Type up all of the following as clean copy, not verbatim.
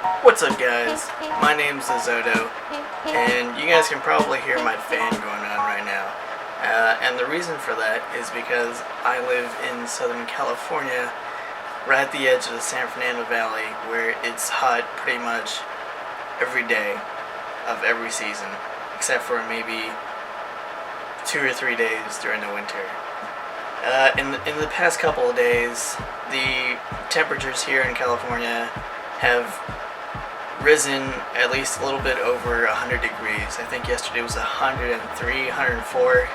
What's up, guys? My name's Lizoto, and you guys can probably hear my fan going on right now. And the reason for that is because I live in Southern California, right at the edge of the San Fernando Valley, where it's hot pretty much every day of every season, except for maybe 2 or 3 days during the winter. In the past couple of days, the temperatures here in California have risen at least a little bit over 100 degrees. I think yesterday was 103, 104,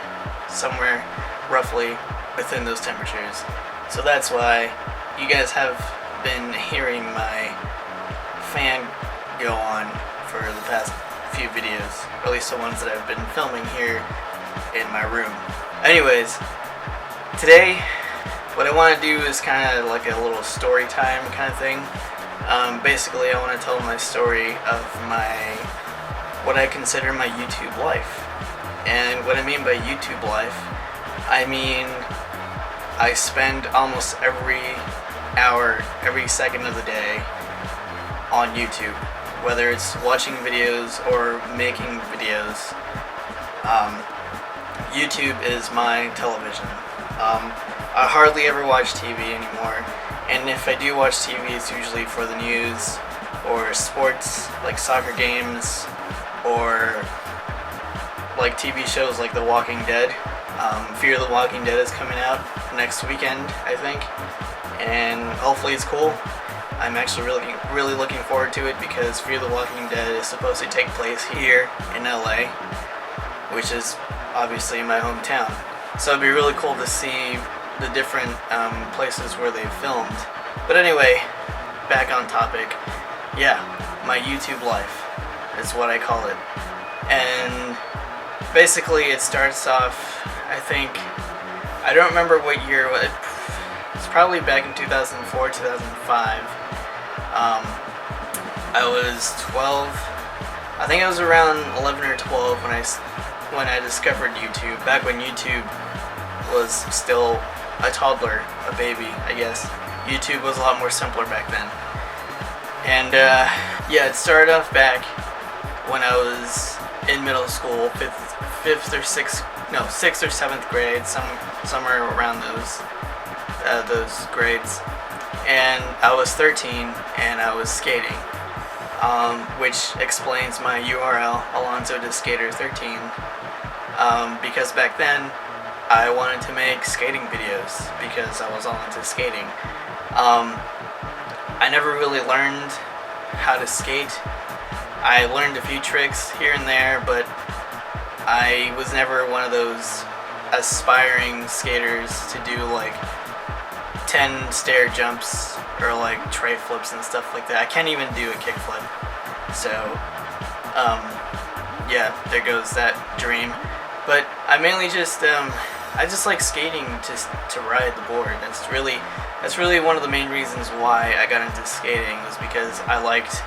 somewhere roughly within those temperatures. So that's why you guys have been hearing my fan go on for the past few videos, or at least the ones that I've been filming here in my room. Anyways, today what I want to do is kind of like a little story time kind of thing. Basically, I want to tell my story of what I consider my YouTube life. And what I mean by YouTube life, I mean I spend almost every hour, every second of the day on YouTube. Whether it's watching videos or making videos, YouTube is my television. I hardly ever watch TV anymore. And if I do watch TV, it's usually for the news or sports, like soccer games, or like TV shows like The Walking Dead. Fear the Walking Dead is coming out next weekend, I think, and hopefully it's cool. I'm actually really looking forward to it because Fear the Walking Dead is supposed to take place here in LA, which is obviously my hometown. So it'd be really cool to see the different places where they filmed. But anyway, back on topic. Yeah, my YouTube life is what I call it. And basically it starts off, I don't remember what year, it's probably back in 2004, 2005. I was 12, I think I was around 11 or 12 when I discovered YouTube, back when YouTube was still a toddler, a baby, I guess. YouTube was a lot more simpler back then. And yeah, it started off back when I was in middle school, fifth or sixth or seventh grade, somewhere around those grades. And I was 13 and I was skating, which explains my URL, Alonzo the Skater 13, because back then I wanted to make skating videos because I was all into skating. I never really learned how to skate. I learned a few tricks here and there, but I was never one of those aspiring skaters to do like 10 stair jumps or like tray flips and stuff like that. I can't even do a kickflip. So, yeah, there goes that dream. But I mainly I just like skating to ride the board. That's really one of the main reasons why I got into skating, was because I liked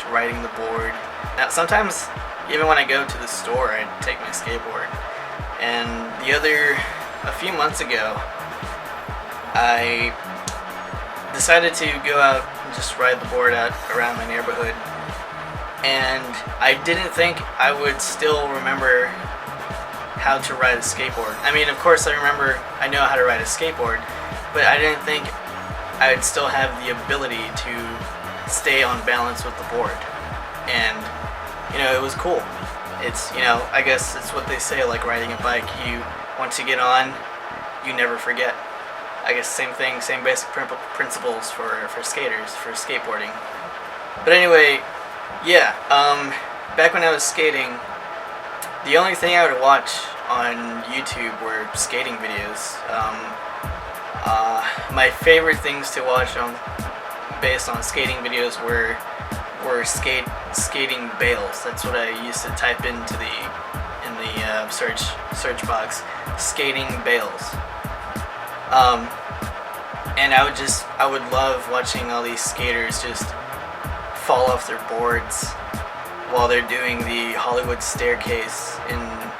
riding the board. Now sometimes even when I go to the store, I take my skateboard. And a few months ago, I decided to go out and just ride the board out around my neighborhood. And I didn't think I would still remember how to ride a skateboard. I mean, of course I know how to ride a skateboard, but I didn't think I would still have the ability to stay on balance with the board. And, it was cool. It's, I guess it's what they say, like riding a bike. Once you get on, you never forget. I guess same thing, same basic principles for skaters, for skateboarding. But anyway, yeah, back when I was skating, the only thing I would watch on YouTube were skating videos. My favorite things to watch based on skating videos were skating bails. That's what I used to type into the search box. Skating bails. And I would love watching all these skaters just fall off their boards while they're doing the Hollywood staircase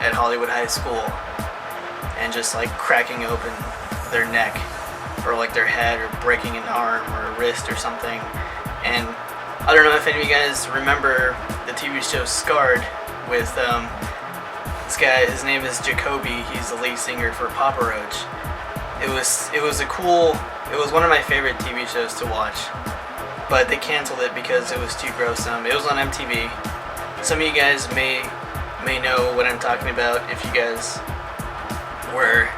at Hollywood High School, and just like cracking open their neck or like their head, or breaking an arm or a wrist or something. And I don't know if any of you guys remember the TV show Scarred with this guy. His name is Jacoby. He's the lead singer for Papa Roach. It was one of my favorite TV shows to watch, but they canceled it because it was too gruesome. It was on MTV. Some of you guys may know what I'm talking about if you guys were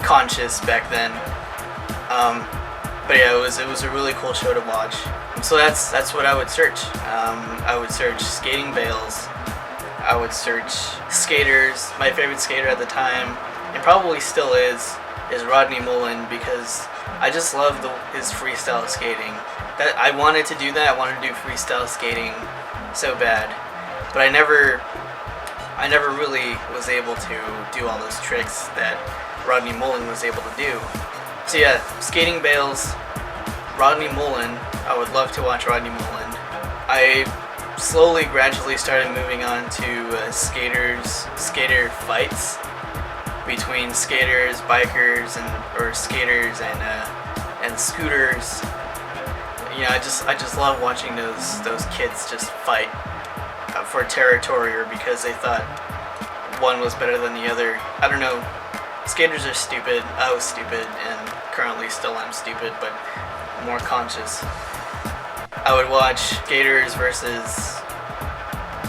conscious back then. But yeah, it was a really cool show to watch. So that's what I would search. I would search skating bales. I would search skaters. My favorite skater at the time, and probably still is Rodney Mullen, because I just love his freestyle skating. That I wanted to do that. I wanted to do freestyle skating so bad, but I never really was able to do all those tricks that Rodney Mullen was able to do. So yeah, skating bales, Rodney Mullen. I would love to watch Rodney Mullen. I slowly, gradually started moving on to skater fights between skaters, bikers, or skaters and scooters. You know, I just love watching those kids just fight for territory, or because they thought one was better than the other. I don't know. Skaters are stupid. I was stupid, and currently still am stupid, but more conscious. I would watch skaters versus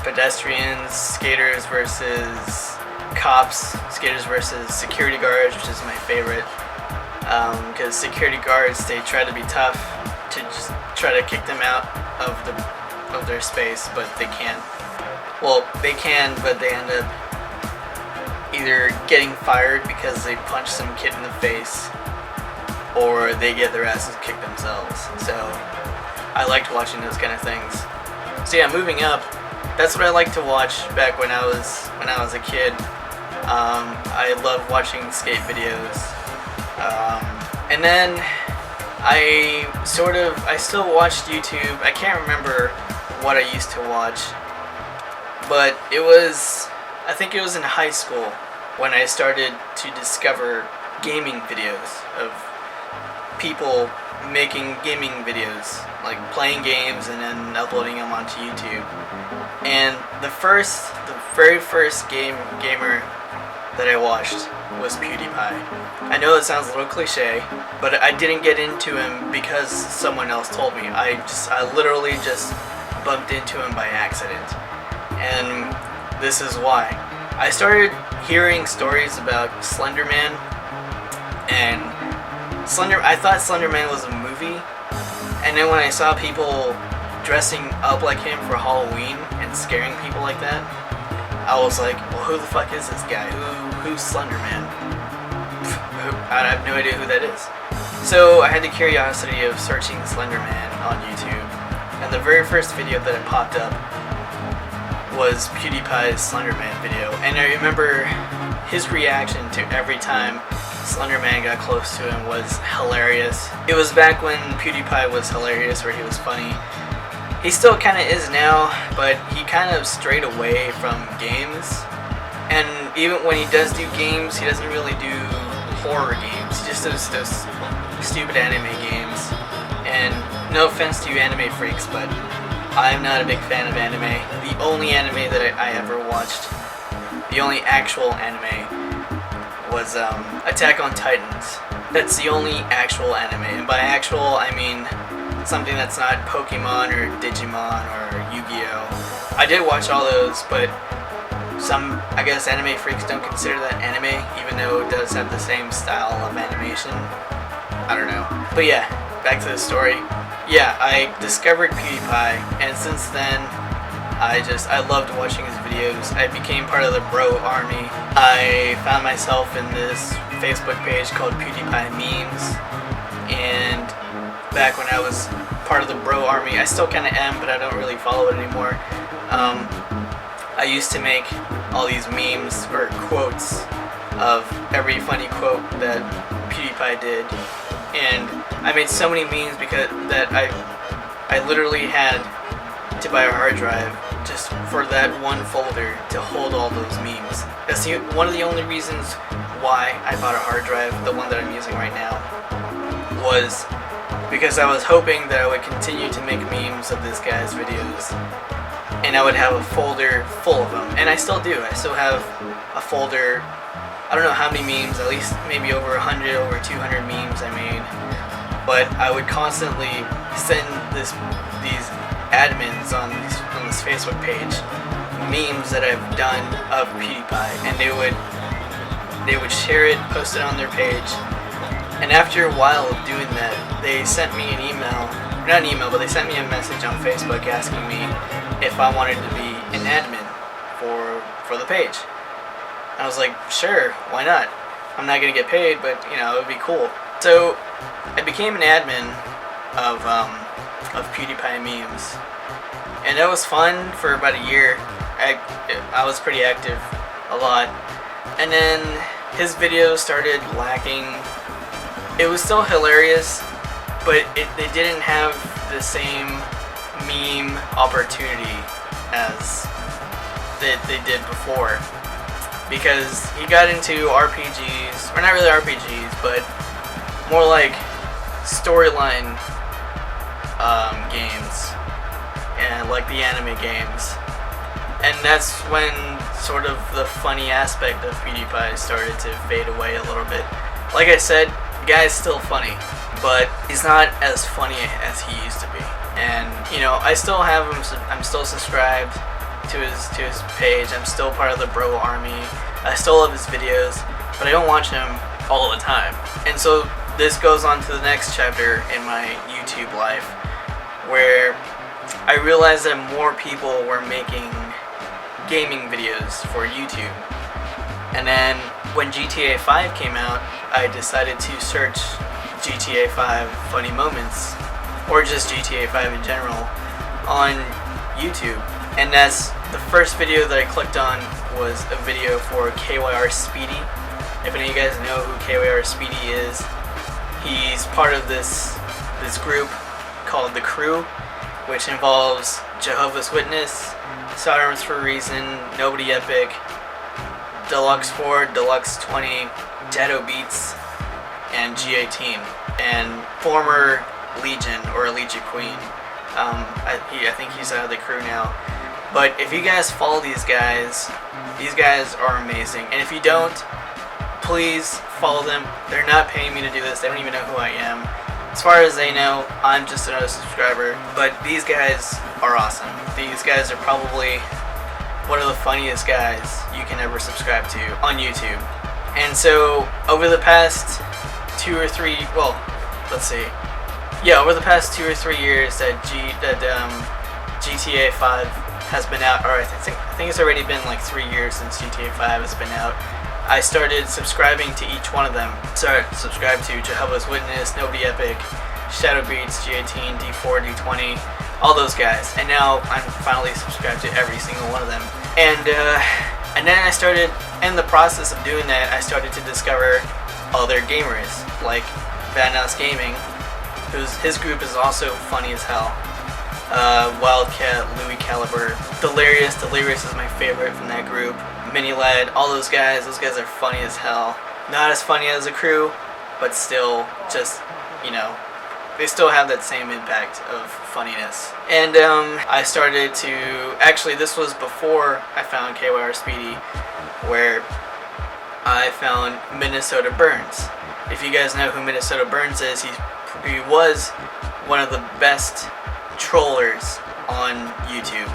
pedestrians, skaters versus cops, skaters versus security guards, which is my favorite, because security guards, they try to be tough to just try to kick them out of their space, but they can't. Well, they can, but they end up either getting fired because they punched some kid in the face, or they get their asses kicked themselves. So I liked watching those kind of things. So yeah, moving up, that's what I liked to watch back when I was a kid. I loved watching skate videos, and then I still watched YouTube. I can't remember what I used to watch, but I think it was in high school when I started to discover gaming videos of people making gaming videos, like playing games and then uploading them onto YouTube. And the very first gamer that I watched was PewDiePie. I know it sounds a little cliche, but I didn't get into him because someone else told me. I literally just bumped into him by accident. And this is why. I started hearing stories about Slender Man, and I thought Slender Man was a movie, and then when I saw people dressing up like him for Halloween and scaring people like that, I was like, well, who the fuck is this guy? Who's Slender Man? I have no idea who that is. So I had the curiosity of searching Slender Man on YouTube, and the very first video that had popped up was PewDiePie's Slender Man video, and I remember his reaction to every time Slender Man got close to him was hilarious. It was back when PewDiePie was hilarious, where he was funny. He still kind of is now, but he kind of strayed away from games. And even when he does do games, he doesn't really do horror games. He just does those stupid anime games. And no offense to you anime freaks, but I'm not a big fan of anime. The only anime that I ever watched, the only actual anime, was Attack on Titans. That's the only actual anime. And by actual, I mean something that's not Pokemon or Digimon or Yu-Gi-Oh! I did watch all those, but some, I guess, anime freaks don't consider that anime, even though it does have the same style of animation. I don't know. But yeah, back to the story. Yeah, I discovered PewDiePie, and since then, I loved watching his videos. I became part of the bro army. I found myself in this Facebook page called PewDiePie Memes, and back when I was part of the bro army, I still kind of am, but I don't really follow it anymore. I used to make all these memes or quotes of every funny quote that PewDiePie did, and I made so many memes because that I literally had to buy a hard drive just for that one folder to hold all those memes. That's one of the only reasons why I bought a hard drive, the one that I'm using right now, was because I was hoping that I would continue to make memes of this guy's videos, and I would have a folder full of them. And I still do. I still have a folder. I don't know how many memes, at least maybe over 100, over 200 memes I made. But I would constantly send these admins on this Facebook page memes that I've done of PewDiePie, and they would share it, post it on their page. And after a while of doing that, they sent me an email, not an email, but they sent me a message on Facebook asking me if I wanted to be an admin for the page. I was like, sure, why not? I'm not gonna get paid, but you know, it would be cool. So I became an admin of PewDiePie memes, and that was fun for about a year. I was pretty active a lot, and then his videos started lacking. It was still hilarious, but they didn't have the same meme opportunity as they did before, because he got into RPGs, or not really RPGs, but more like storyline games, and like the anime games. And that's when sort of the funny aspect of PewDiePie started to fade away a little bit. Like I said, the guy's still funny, but he's not as funny as he used to be. And you know, I still have him. I'm still subscribed to his page. I'm still part of the Bro Army. I still love his videos, but I don't watch him all the time. And so this goes on to the next chapter in my YouTube life, where I realized that more people were making gaming videos for YouTube. And then when GTA 5 came out, I decided to search GTA 5 funny moments, or just GTA 5 in general, on YouTube. And that's the first video that I clicked on was a video for KYR Speedy. If any of you guys know who KYR Speedy is, he's part of this group called The Crew, which involves Jehovah's Witness, Sidearms for a Reason, Nobody Epic, Deluxe 4, Deluxe 20, Jado Beats, and G18, and former Legion or Legion Queen. I think he's out of The Crew now. But if you guys follow these guys are amazing. And if you don't, please follow them. They're not paying me to do this. They don't even know who I am. As far as they know, I'm just another subscriber. But these guys are awesome. These guys are probably one of the funniest guys you can ever subscribe to on YouTube. And so over the past 2 or 3, well, let's see. Yeah, over the past 2 or 3 years that GTA 5 has been out, or I think it's already been like 3 years since GTA 5 has been out. I started subscribing to each one of them. So I subscribed to Jehovah's Witness, Nobody Epic, Shadow Beats, G18, D4, D20, all those guys. And now I'm finally subscribed to every single one of them. And then I started, in the process of doing that, I started to discover other gamers, like Vanoss Gaming, his group is also funny as hell. Wildcat, Louis Caliber, Delirious is my favorite from that group. Mini Lad, all those guys are funny as hell. Not as funny as The Crew, but still just, you know, they still have that same impact of funniness. And I started to, actually this was before I found KYR Speedy, where I found Minnesota Burns. If you guys know who Minnesota Burns is, he was one of the best trollers on YouTube.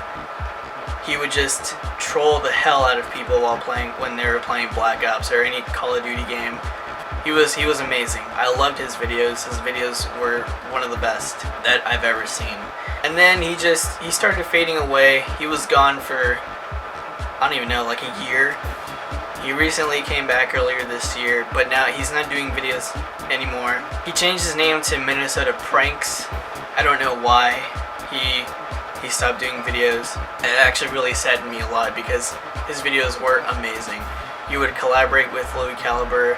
He would just troll the hell out of people when they were playing Black Ops or any Call of Duty game. He was amazing. I loved his videos. His videos were one of the best that I've ever seen. And then he started fading away. He was gone for, I don't even know, like a year. He recently came back earlier this year, but now he's not doing videos anymore. He changed his name to Minnesota Pranks. I don't know why he stopped doing videos. And it actually really saddened me a lot because his videos were amazing. He would collaborate with Louis Caliber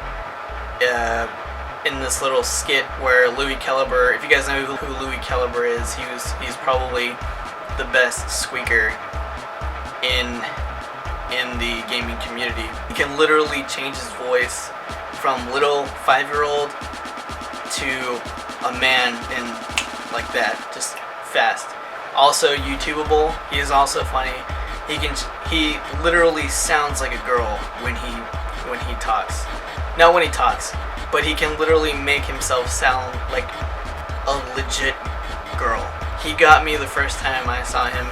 in this little skit where Louis Caliber, if you guys know who Louis Caliber is, he's probably the best squeaker in the gaming community. He can literally change his voice from little 5-year-old to a man in like that, just fast. Also YouTubeable. He is also funny. He literally sounds like a girl when he talks. Not when he talks, but he can literally make himself sound like a legit girl. He got me the first time I saw him.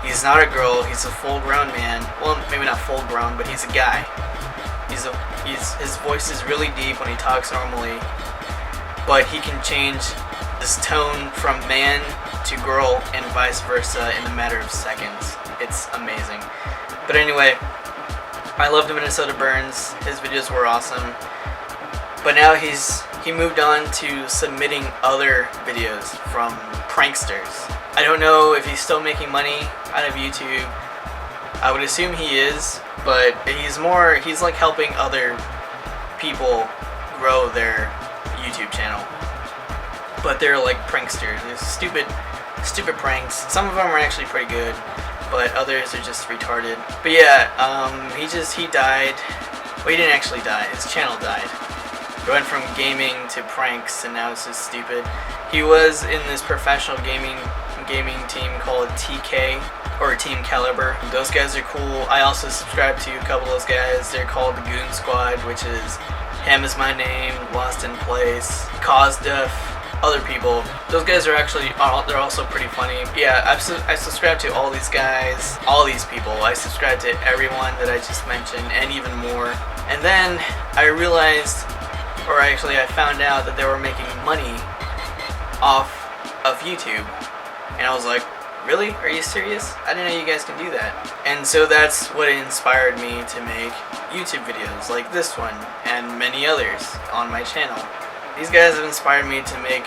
He's not a girl, he's a full-grown man. Well, maybe not full-grown, but he's a guy. His voice is really deep when he talks normally, but he can change his tone from man to girl and vice versa in a matter of seconds. It's amazing. But anyway, I loved Minnesota Burns. His videos were awesome. But now he moved on to submitting other videos from pranksters. I don't know if he's still making money out of YouTube. I would assume he is, but he's like helping other people grow their YouTube channel. But they're like pranksters. They're stupid pranks. Some of them are actually pretty good, but others are just retarded. But yeah, he died. Well, he didn't actually die. His channel died. It went from gaming to pranks, and now it's just stupid. He was in this professional gaming team called TK, or Team Caliber. Those guys are cool. I also subscribe to a couple of those guys. They're called the Goon Squad, which is Ham Is My Name, Lost in Place, Cause Death, other people. Those guys are they're also pretty funny. Yeah, I subscribe to all these guys, all these people. I subscribe to everyone that I just mentioned, and even more. And then I realized, or actually I found out that they were making money off of YouTube. And I was like, really? Are you serious? I didn't know you guys can do that. And so that's what inspired me to make YouTube videos like this one and many others on my channel. These guys have inspired me to make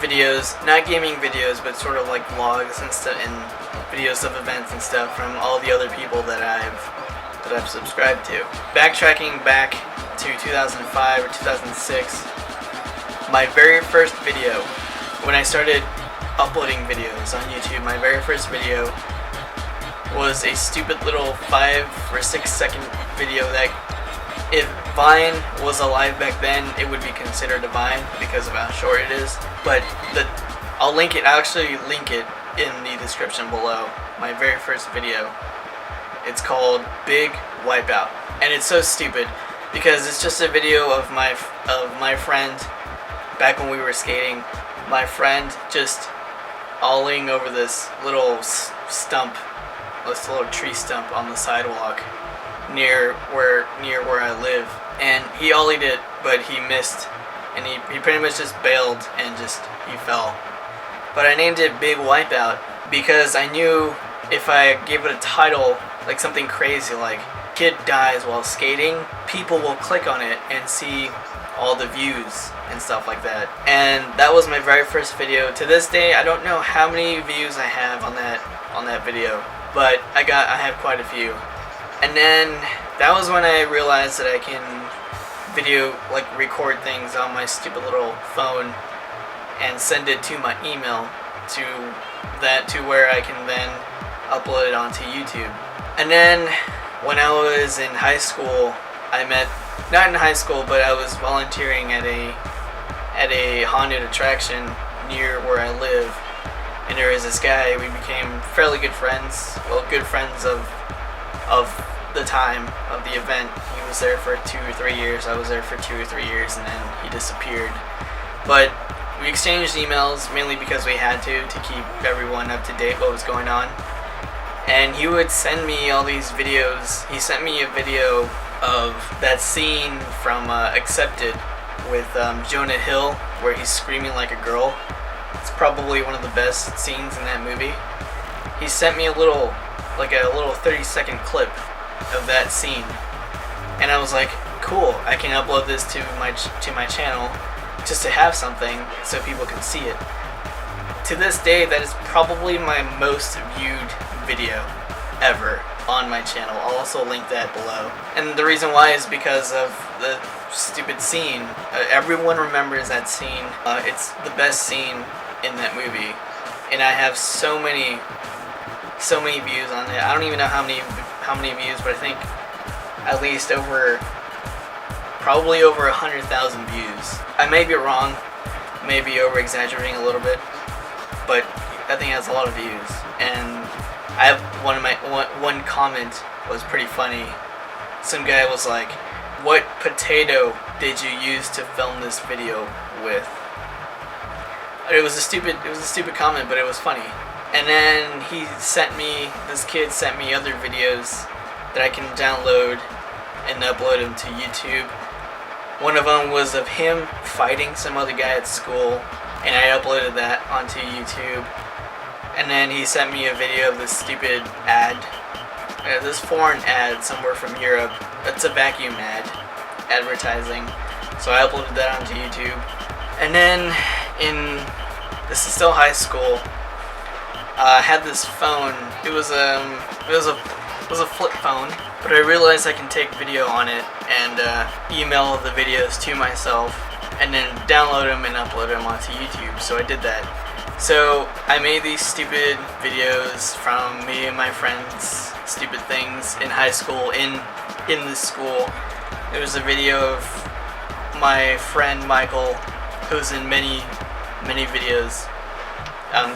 videos, not gaming videos, but sort of like vlogs and stuff, and videos of events and stuff from all the other people that I've subscribed to. Backtracking back to 2005 or 2006, my very first video, when I started uploading videos on YouTube, my very first video was a stupid little 5 or 6 second video that, if Vine was alive back then, it would be considered a Vine because of how short it is. But I'll actually link it in the description below. My very first video. It's called Big Wipeout, and it's so stupid because it's just a video of my friend back when we were skating. My friend just olling over this little tree stump on the sidewalk near where I live, and he ollied it, but he missed, and he pretty much just bailed and he fell. But I named it Big Wipeout because I knew if I gave it a title like something crazy like kid dies while skating, people will click on it and see all the views and stuff like that. And that was my very first video. To this day, I don't know how many views I have on that video, but I have quite a few. And then that was when I realized that I can record things on my stupid little phone and send it to my email to where I can then upload it onto YouTube. And then when I was in high school, not in high school, but I was volunteering at a haunted attraction near where I live, and there was this guy. We became fairly good friends. Well, good friends of the time of the event. He was there for 2 or 3 years. I was there for 2 or 3 years, and then he disappeared. But we exchanged emails mainly because we had to keep everyone up to date what was going on. And he would send me all these videos. He sent me a video of that scene from Accepted with Jonah Hill where he's screaming like a girl. It's probably one of the best scenes in that movie. He sent me a little 30-second clip of that scene, and I was like, cool, I can upload this to my channel just to have something so people can see it. To this day, that is probably my most viewed video ever on my channel. I'll also link that below. And the reason why is because of the stupid scene. Everyone remembers that scene. It's the best scene in that movie, and I have so many views on it. I don't even know how many views, but I think at least probably over 100,000 views. I may be wrong, maybe over exaggerating a little bit, but I think it has a lot of views. And I have one comment was pretty funny. Some guy was like, "What potato did you use to film this video with?" It was a stupid comment, but it was funny. And then this kid sent me other videos that I can download and upload them to YouTube. One of them was of him fighting some other guy at school, and I uploaded that onto YouTube. And then he sent me a video of this stupid ad, this foreign ad somewhere from Europe. It's a vacuum ad, advertising. So I uploaded that onto YouTube. And then this is still high school. I had this phone. It was a flip phone, but I realized I can take video on it and email the videos to myself, and then download them and upload them onto YouTube. So I did that. So I made these stupid videos from me and my friends, stupid things in high school, in this school. There was a video of my friend Michael, who's in many videos.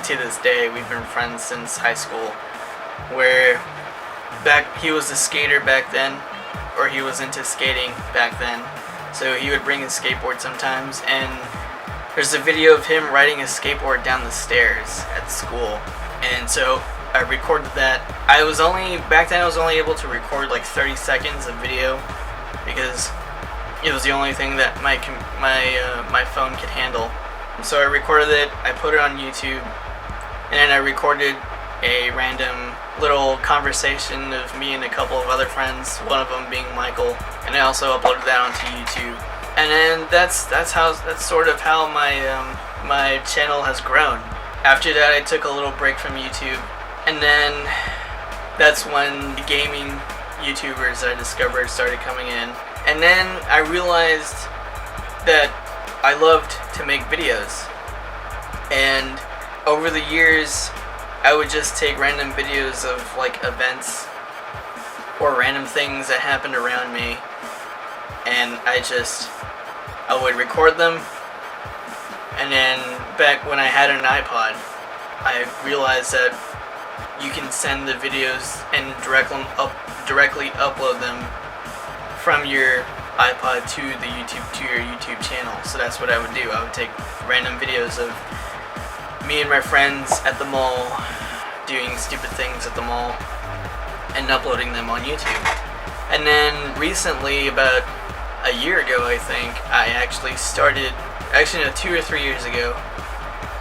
To this day, we've been friends since high school, where he was a skater back then, or he was into skating back then, so he would bring his skateboard sometimes, and there's a video of him riding a skateboard down the stairs at school, and so I recorded that. Back then I was only able to record like 30 seconds of video, because it was the only thing that my phone could handle. So I recorded it, I put it on YouTube, and then I recorded a random little conversation of me and a couple of other friends, one of them being Michael, and I also uploaded that onto YouTube. And then that's sort of how my channel has grown. After that, I took a little break from YouTube, and then that's when the gaming YouTubers I discovered started coming in. And then I realized that I loved to make videos, and over the years I would just take random videos of like events or random things that happened around me, and I would record them. And then back when I had an iPod, I realized that you can send the videos and directly upload them from your iPod to your YouTube channel. So that's what I would do. I would take random videos of me and my friends at the mall doing stupid things at the mall and uploading them on YouTube. And then recently, about a year ago, I think, no, 2 or 3 years ago,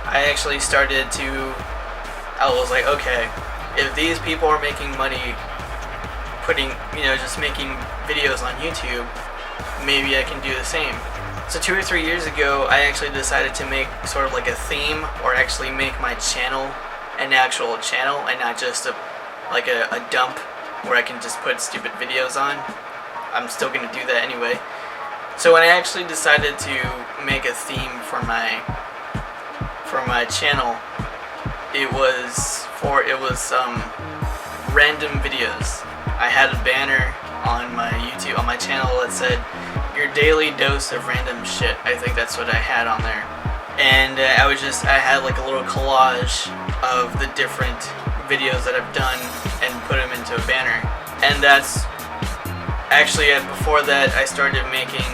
I was like, okay, if these people are making money just making videos on YouTube, maybe I can do the same. So 2 or 3 years ago, I actually decided to make sort of like a theme, or actually make my channel an actual channel and not just a dump where I can just put stupid videos on. I'm still going to do that anyway. So when I actually decided to make a theme for my channel, it was random videos. I had a banner on my channel that said, "Your daily dose of random shit." I think that's what I had on there. And I had like a little collage of the different videos that I've done and put them into a banner. And that's actually, before that, I started making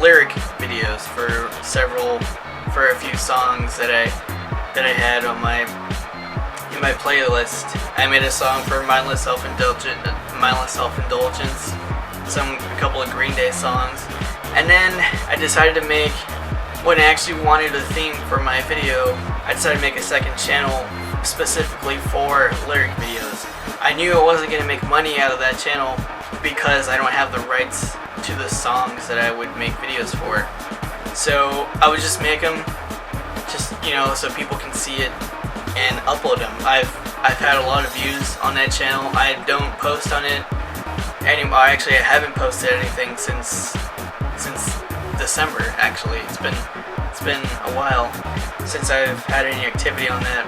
lyric videos for a few songs that I had in my playlist. I made a song for Mindless Self-Indulgence, a couple of Green Day songs, and then I decided to make, when I actually wanted a theme for my video, I decided to make a second channel specifically for lyric videos. I knew I wasn't going to make money out of that channel because I don't have the rights to the songs that I would make videos for. So I would just make them, so people can see it and upload them. I've had a lot of views on that channel. I don't post on it anymore. Actually, I haven't posted anything since December. Actually, it's been a while since I've had any activity on that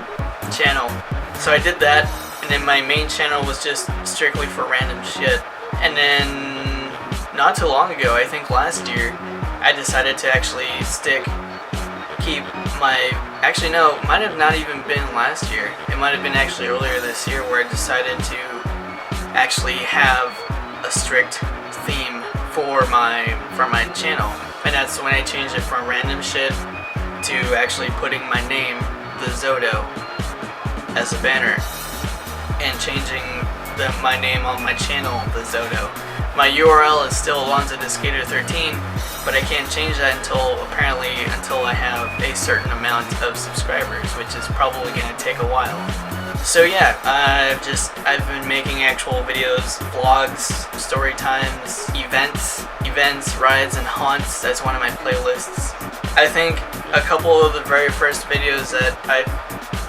channel. So I did that, and then my main channel was just strictly for random shit. And then not too long ago, I think last year, I decided to actually keep actually no, it might have not even been last year. It might have been actually earlier this year where I decided to actually have a strict theme for my channel, and that's when I changed it from random shit to actually putting my name, the Zodo, as a banner, and changing my name on my channel, the Zodo. My URL is still Alonzo Skater 13, but I can't change that until I have a certain amount of subscribers, which is probably going to take a while. So yeah, I've been making actual videos, vlogs, story times, events, rides, and haunts. That's one of my playlists. I think a couple of the very first videos that I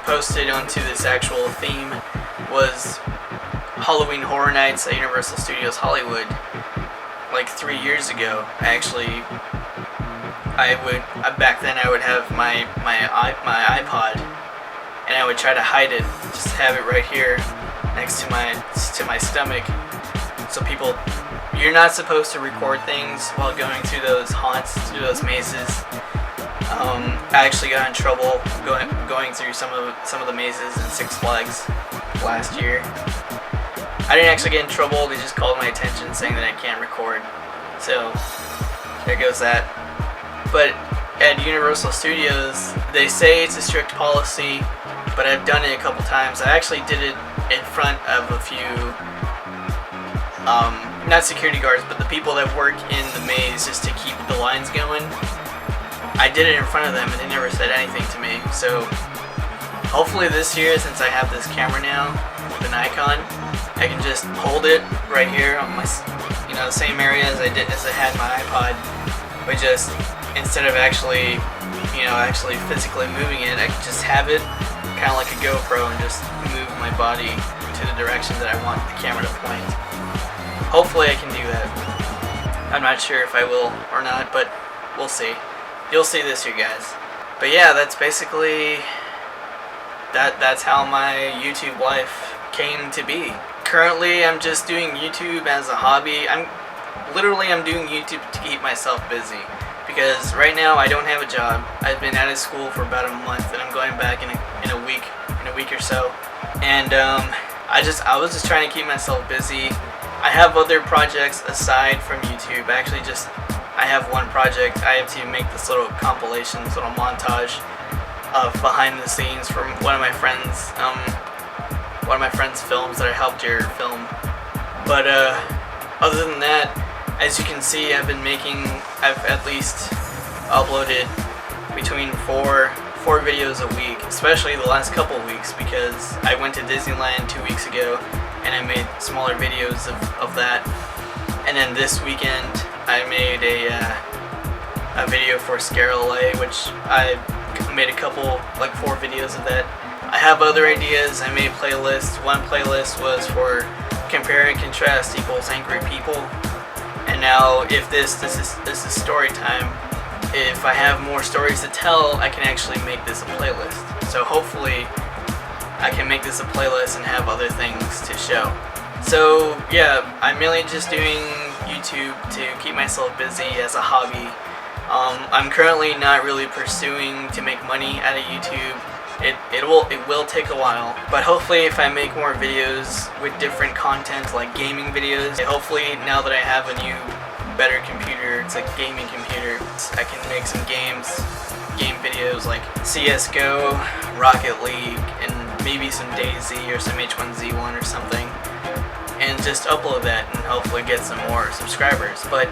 posted onto this actual theme was Halloween Horror Nights at Universal Studios Hollywood, like 3 years ago. Back then I would have my iPod, and I would try to hide it, just have it right here next to my stomach, so you're not supposed to record things while going through those haunts, through those mazes. I actually got in trouble going through some of the mazes in Six Flags last year. I didn't actually get in trouble, they just called my attention saying that I can't record. So there goes that. But at Universal Studios, they say it's a strict policy, but I've done it a couple times. I actually did it in front of a few, not security guards, but the people that work in the maze just to keep the lines going. I did it in front of them and they never said anything to me. So hopefully this year, since I have this camera now with an icon, I can just hold it right here on my, the same area as I had my iPod, but just instead of actually physically moving it, I can just have it kind of like a GoPro and just move my body to the direction that I want the camera to point. Hopefully I can do that. I'm not sure if I will or not, but we'll see. You'll see this year, guys. But yeah, that's basically that's how my YouTube life came to be. Currently, I'm just doing YouTube as a hobby. I'm doing YouTube to keep myself busy, because right now I don't have a job. I've been out of school for about a month, and I'm going back in a week or so. And I was just trying to keep myself busy. I have other projects aside from YouTube. I have one project. I have to make this little compilation, this little montage of behind the scenes from one of my friends' films that I helped her film. But other than that, as you can see, I've at least uploaded between four videos a week, especially the last couple of weeks, because I went to Disneyland 2 weeks ago and I made smaller videos of that. And then this weekend I made a video for Scare LA, which I made a couple, like 4 videos of that. I have other ideas. I made playlists. One playlist was for Compare and Contrast equals Angry People. And now, if this is story time, if I have more stories to tell, I can actually make this a playlist. So hopefully, I can make this a playlist and have other things to show. So yeah, I'm mainly just doing YouTube to keep myself busy as a hobby. I'm currently not really pursuing to make money out of YouTube. It will take a while, but hopefully if I make more videos with different content like gaming videos, hopefully now that I have a new better computer, it's a gaming computer, I can make some game videos like CSGO, Rocket League, and maybe some DayZ or some H1Z1 or something, and just upload that and hopefully get some more subscribers. But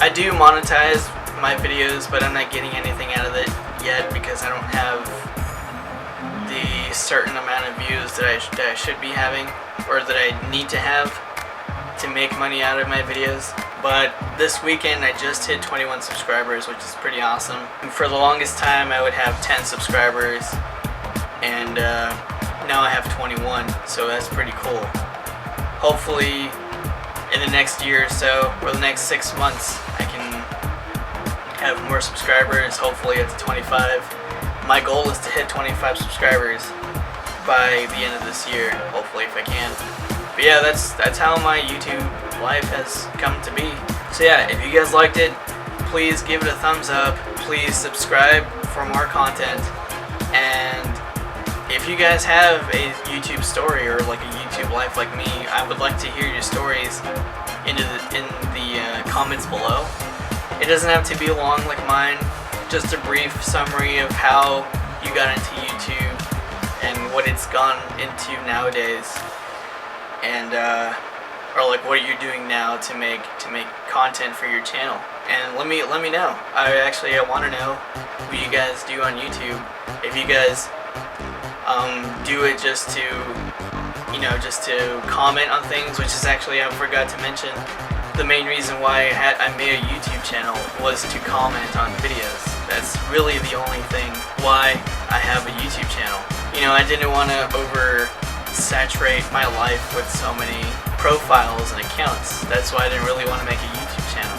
I do monetize my videos, but I'm not getting anything out of it yet because I don't have the certain amount of views that I should be having, or that I need to have to make money out of my videos. But this weekend I just hit 21 subscribers, which is pretty awesome. And for the longest time I would have 10 subscribers, and now I have 21, so that's pretty cool. Hopefully in the next year or so, or the next 6 months, I can have more subscribers, hopefully up to 25. My goal is to hit 25 subscribers by the end of this year, hopefully, if I can. But yeah, that's how my YouTube life has come to be. So yeah, if you guys liked it, please give it a thumbs up, please subscribe for more content. And if you guys have a YouTube story or like a YouTube life like me, I would like to hear your stories in the comments below. It doesn't have to be long like mine, just a brief summary of how you got into YouTube and what it's gone into nowadays, and or like what you're doing now to make content for your channel. And let me know. I want to know what you guys do on YouTube. If you guys do it just to comment on things, which is actually, I forgot to mention, the main reason why I made a YouTube channel was to comment on videos. That's really the only thing why I have a YouTube channel. I didn't want to oversaturate my life with so many profiles and accounts. That's why I didn't really want to make a YouTube channel.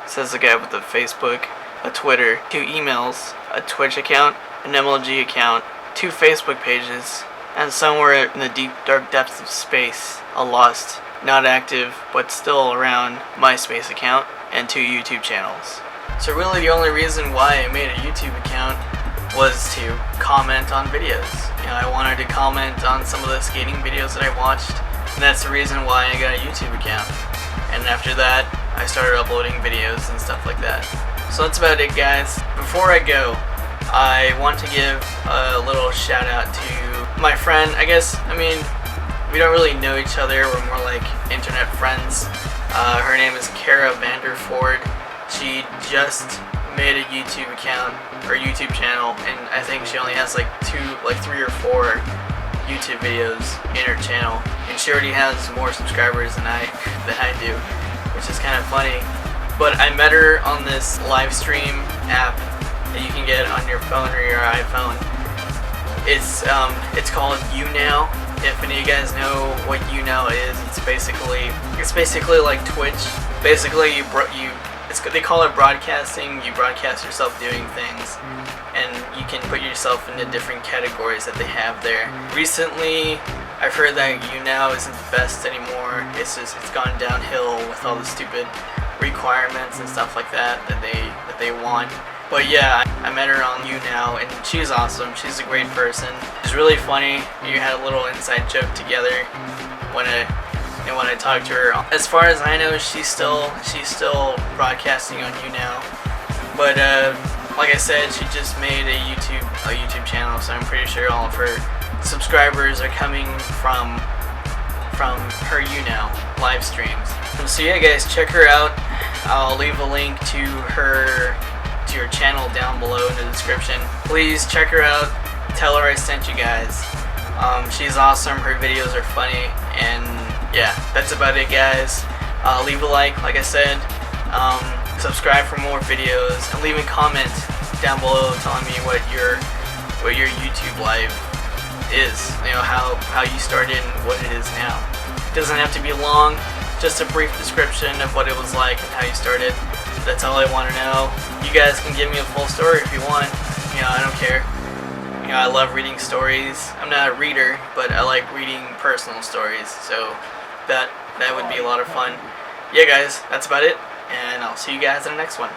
Says the guy with the Facebook, a Twitter, 2 emails, a Twitch account, an MLG account, 2 Facebook pages, and somewhere in the deep dark depths of space, a lost, not active, but still around MySpace account, and 2 YouTube channels. So really the only reason why I made a YouTube account was to comment on videos. I wanted to comment on some of the skating videos that I watched, and that's the reason why I got a YouTube account. And after that, I started uploading videos and stuff like that. So that's about it, guys. Before I go, I want to give a little shout out to my friend. We don't really know each other. We're more like internet friends. Her name is Kara Vanderford. She just made a YouTube account or YouTube channel, and I think she only has like 3 or 4 YouTube videos in her channel, and she already has more subscribers than I do, which is kind of funny. But I met her on this live stream app that you can get on your phone or your iPhone. It's called YouNow. If any of you guys know what YouNow is, it's basically like Twitch. Basically, they call it broadcasting. You broadcast yourself doing things, and you can put yourself into different categories that they have there. Recently, I've heard that YouNow isn't the best anymore. It's gone downhill with all the stupid requirements and stuff like that they want. But yeah, I met her on YouNow, and she's awesome. She's a great person. She's really funny. We had a little inside joke together when I talked to her. As far as I know, she's still broadcasting on YouNow. But like I said, she just made a YouTube channel, so I'm pretty sure all of her subscribers are coming from her YouNow live streams. So yeah, guys, check her out. I'll leave a link to her channel down below in the description. Please check her out. Tell her I sent you guys. She's awesome. Her videos are funny. And yeah, that's about it, guys. Leave a like I said. Subscribe for more videos, and leave a comment down below telling me what your YouTube life is. How you started and what it is now. It doesn't have to be long. Just a brief description of what it was like and how you started. That's all I want to know. You guys can give me a full story if you want. I don't care. I love reading stories. I'm not a reader, but I like reading personal stories. So that would be a lot of fun. Yeah, guys, that's about it. And I'll see you guys in the next one.